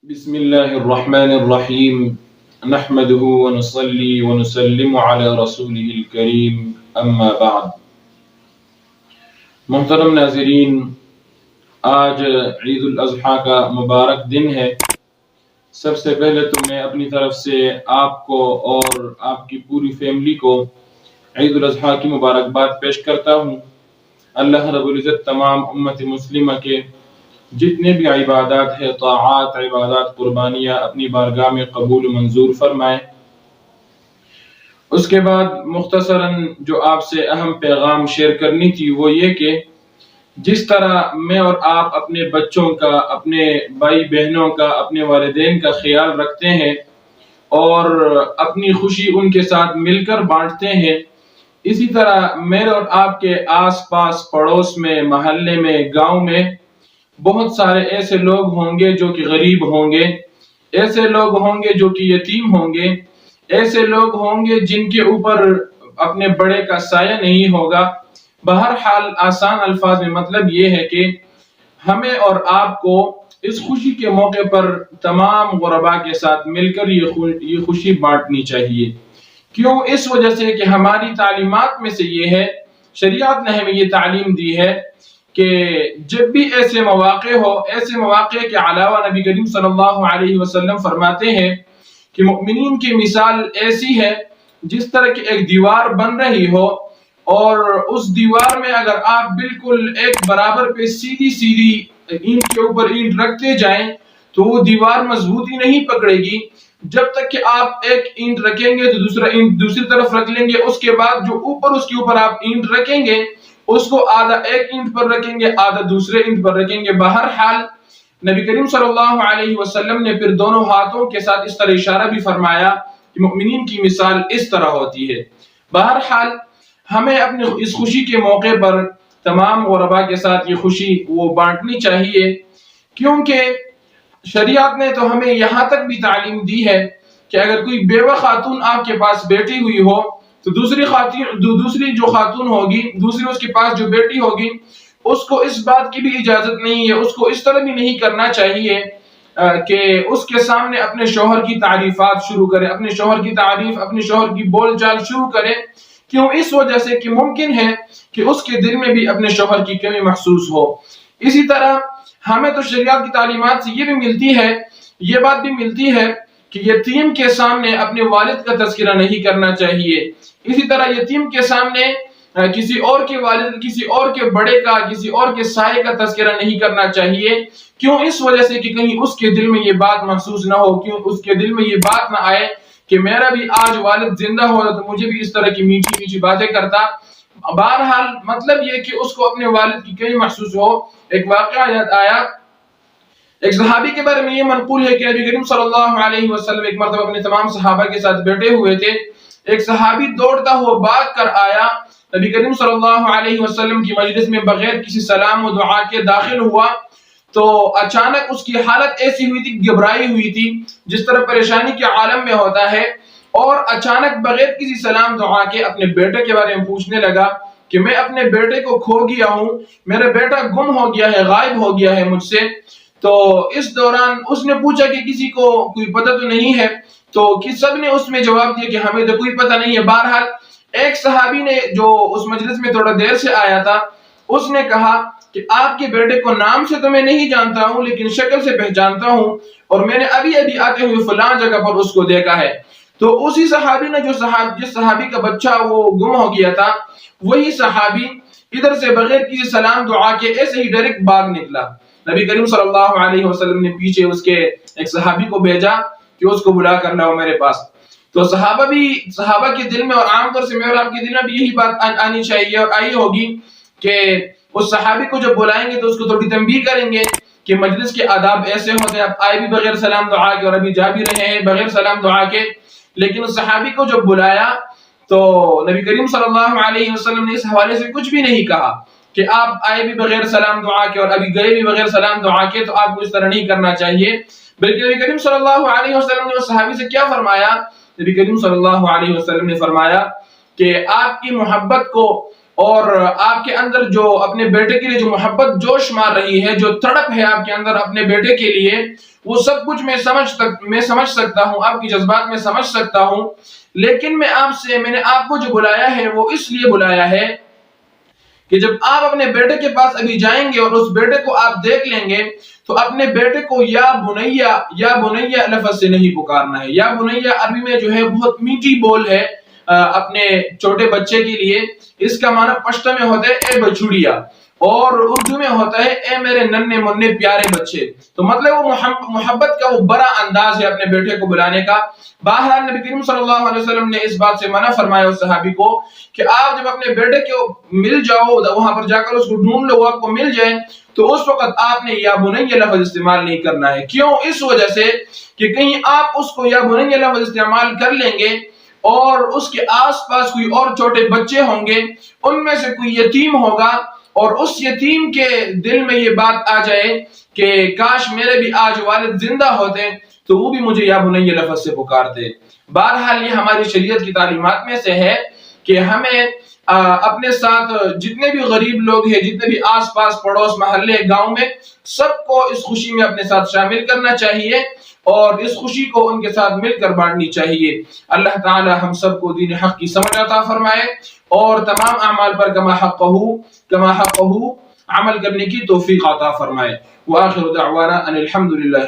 بسم الله الرحمن الرحيم نحمده ونصلي ونسلم على رسوله الكريم اما بعد محترم ناظرین، آج عید الاضحیٰ کا مبارک دن ہے۔ سب سے پہلے تو میں اپنی طرف سے آپ کو اور آپ کی پوری فیملی کو عید الاضحیٰ کی مبارکباد پیش کرتا ہوں۔ اللہ رب العزت تمام امت مسلمہ کے جتنے بھی عبادات ہے، طاعات، عبادات، قربانیاں اپنی بارگاہ میں قبول و منظور فرمائے۔ اس کے بعد مختصراً جو آپ سے اہم پیغام شیئر کرنی تھی وہ یہ کہ جس طرح میں اور آپ اپنے بچوں کا، اپنے بھائی بہنوں کا، اپنے والدین کا خیال رکھتے ہیں اور اپنی خوشی ان کے ساتھ مل کر بانٹتے ہیں، اسی طرح میرے اور آپ کے آس پاس، پڑوس میں، محلے میں، گاؤں میں بہت سارے ایسے لوگ ہوں گے جو کہ غریب ہوں گے، ایسے لوگ ہوں گے جو کہ یتیم ہوں گے، ایسے لوگ ہوں گے جن کے اوپر اپنے بڑے کا سایہ نہیں ہوگا۔ بہرحال آسان الفاظ میں مطلب یہ ہے کہ ہمیں اور آپ کو اس خوشی کے موقع پر تمام غرباء کے ساتھ مل کر یہ خوشی بانٹنی چاہیے۔ کیوں؟ اس وجہ سے کہ ہماری تعلیمات میں سے یہ ہے، شریعت نے ہمیں یہ تعلیم دی ہے کہ جب بھی ایسے مواقع ہو، ایسے مواقع کے علاوہ نبی کریم صلی اللہ علیہ وسلم فرماتے ہیں کہ مؤمنین کی مثال ایسی ہے جس طرح کی ایک دیوار بن رہی ہو اور اس دیوار میں اگر آپ بالکل ایک برابر پہ سیدھی سیدھی اینٹ کے اوپر اینٹ رکھتے جائیں تو وہ دیوار مضبوطی نہیں پکڑے گی۔ جب تک کہ آپ ایک اینٹ رکھیں گے تو دوسرا اینٹ دوسری طرف رکھ لیں گے، اس کے بعد جو اوپر اس کے اوپر آپ اینٹ رکھیں گے اس کو آدھا ایک اینٹ پر رکھیں گے، آدھا دوسرے اینٹ پر رکھیں گے۔ بہرحال نبی کریم صلی اللہ علیہ وسلم نے پھر دونوں ہاتھوں کے ساتھ اس طرح اشارہ بھی فرمایا کہ مؤمنین کی مثال اس طرح ہوتی ہے۔ بہرحال ہمیں اپنی اس خوشی کے موقع پر تمام غرباء کے ساتھ یہ خوشی وہ بانٹنی چاہیے، کیونکہ شریعت نے تو ہمیں یہاں تک بھی تعلیم دی ہے کہ اگر کوئی بیوہ خاتون آپ کے پاس بیٹی ہوئی ہو تو دوسری جو خاتون ہوگی، دوسری اس کے پاس جو بیٹی ہوگی، اس کو اس بات کی بھی اجازت نہیں ہے، اس کو اس طرح بھی نہیں کرنا چاہیے کہ اس کے سامنے اپنے شوہر کی تعریفات شروع کرے، اپنے شوہر کی تعریف، اپنے شوہر کی بول چال شروع کرے۔ کیوں؟ اس وجہ سے کہ ممکن ہے کہ اس کے دل میں بھی اپنے شوہر کی کمی محسوس ہو۔ اسی طرح ہمیں تو شریعت کی تعلیمات سے یہ بھی ملتی ہے، یہ بات بھی ملتی ہے کہ یتیم کے سامنے اپنے والد کا تذکرہ نہیں کرنا چاہیے۔ اسی طرح یتیم کے سامنے کسی اور کے والد، کسی اور کے بڑے کا، کسی اور کے سائے کا تذکرہ نہیں کرنا چاہیے۔ کیوں؟ اس وجہ سے کہ کہیں اس کے دل میں یہ بات محسوس نہ ہو، کیوں اس کے دل میں یہ بات نہ آئے کہ میرا بھی آج والد زندہ ہوتا تو مجھے بھی اس طرح کی میٹھی میٹھی باتیں کرتا۔ بہرحال مطلب یہ کہ اس کو اپنے والد کی کمی محسوس ہو۔ ایک واقعہ یاد آیا، ایک صحابی کے بارے میں یہ منقول ہے کہ نبی کریم صلی اللہ علیہ وسلم ایک مرتبہ اپنے تمام صحابہ کے ساتھ بیٹھے ہوئے تھے، ایک صحابی دوڑتا ہوا بھاگ کر آیا، نبی کریم صلی اللہ علیہ وسلم کی مجلس میں بغیر کسی سلام و دعا کے داخل ہوا تو اچانک اس کی حالت ایسی ہوئی تھی، گھبرائی ہوئی تھی جس طرح پریشانی کے عالم میں ہوتا ہے، اور اچانک بغیر کسی سلام دعا کے اپنے بیٹے کے بارے میں پوچھنے لگا کہ میں اپنے بیٹے کو کھو گیا ہوں، میرا بیٹا گم ہو گیا ہے، غائب ہو گیا ہے مجھ سے۔ تو اس دوران اس نے پوچھا کہ کسی کو کوئی پتہ تو نہیں ہے؟ تو سب نے اس میں جواب دیا کہ ہمیں تو کوئی پتہ نہیں ہے۔ بہرحال ایک صحابی نے جو اس مجلس میں تھوڑا دیر سے آیا تھا، اس نے کہا کہ آپ کے بیٹے کو نام سے تو میں نہیں جانتا ہوں لیکن شکل سے پہچانتا ہوں، اور میں نے ابھی آتے ہوئے فلاں جگہ پر اس کو دیکھا ہے۔ تو اسی صحابی نے جس صحابی کا بچہ وہ گم ہو گیا تھا، وہی صحابی ادھر سے بغیر کسی سلام دعا کے ایسے ہی ڈائریکٹ باغ نکلا۔ نبی کریم صلی اللہ علیہ وسلم نے پیچھے اس کے ایک صحابی کو بھیجا کہ اس کو بلا کر لاؤ میرے پاس۔ تو صحابہ کے دل میں، اور عام طور سے میرے اور آپ کے دل میں بھی یہی بات آنی چاہیے اور آئی ہوگی کہ اس صحابی کو جب بلائیں گے تو اس کو تھوڑی تنبیہ کریں گے کہ مجلس کے آداب ایسے ہوتے ہیں، آپ آئے بھی بغیر سلام دعا کے اور ابھی جا بھی رہے ہیں بغیر سلام دعا کے۔ لیکن اس صحابی کو جب بلایا تو نبی کریم صلی اللہ علیہ وسلم نے اس حوالے سے کچھ بھی نہیں کہا کہ آپ آئے بھی بغیر سلام دعا کے اور ابھی گئے بھی بغیر سلام دعا کے، تو آپ کو اس طرح نہیں کرنا چاہیے۔ بلکہ نبی کریم صلی اللہ علیہ وسلم نے اس صحابی سے کیا فرمایا؟ نبی کریم صلی اللہ علیہ وسلم نے فرمایا کہ آپ کی محبت کو اور آپ کے اندر جو اپنے بیٹے کے لیے جو محبت جوش مار رہی ہے، جو تڑپ ہے آپ کے اندر اپنے بیٹے کے لیے، وہ سب کچھ میں سمجھ سکتا ہوں، آپ کی جذبات میں سمجھ سکتا ہوں. لیکن میں نے آپ کو جو بلایا ہے وہ اس لیے بلایا ہے کہ جب آپ اپنے بیٹے کے پاس ابھی جائیں گے اور اس بیٹے کو آپ دیکھ لیں گے تو اپنے بیٹے کو یا بنیا لفظ سے نہیں پکارنا ہے. یا بنیا عربی میں جو ہے بہت میٹھی بول ہے اپنے چھوٹے بچے کے لیے. اس کا معنی پشتو میں ہوتا ہے اے بچڑیا، اور اردو میں ہوتا ہے اے میرے ننھے منھے پیارے بچے. تو مطلب وہ محبت کا وہ بڑا انداز ہے اپنے بیٹے کو بلانے کا. بہرحال نبی کریم صلی اللہ علیہ وسلم نے اس بات سے منع فرمایا اس صحابی کو کہ آپ جب اپنے بیٹے کو مل جاؤ، وہاں پر جا کر اس کو ڈھونڈ لو، آپ کو مل جائے، تو اس وقت آپ نے یا بنیا لفظ استعمال نہیں کرنا ہے. کیوں؟ اس وجہ سے کہ کہیں آپ اس کو یا بنیا لفظ استعمال کر لیں گے اور اس کے آس پاس کوئی اور چھوٹے بچے ہوں گے، ان میں سے کوئی یتیم ہوگا اور اس یتیم کے دل میں یہ بات آ جائے کہ کاش میرے بھی آج والد زندہ ہوتے تو وہ بھی مجھے یا بنیا لفظ سے پکارتے. بہرحال یہ ہماری شریعت کی تعلیمات میں سے ہے کہ ہمیں اپنے ساتھ جتنے بھی غریب لوگ ہیں، جتنے بھی آس پاس پڑوس محلے گاؤں میں، سب کو اس خوشی میں اپنے ساتھ شامل کرنا چاہیے اور اس خوشی کو ان کے ساتھ مل کر بانٹنی چاہیے. اللہ تعالی ہم سب کو دین حق کی سمجھ عطا فرمائے اور تمام اعمال پر کما حقہ عمل کرنے کی توفیق عطا فرمائے. وآخر دعوانا ان الحمد للہ.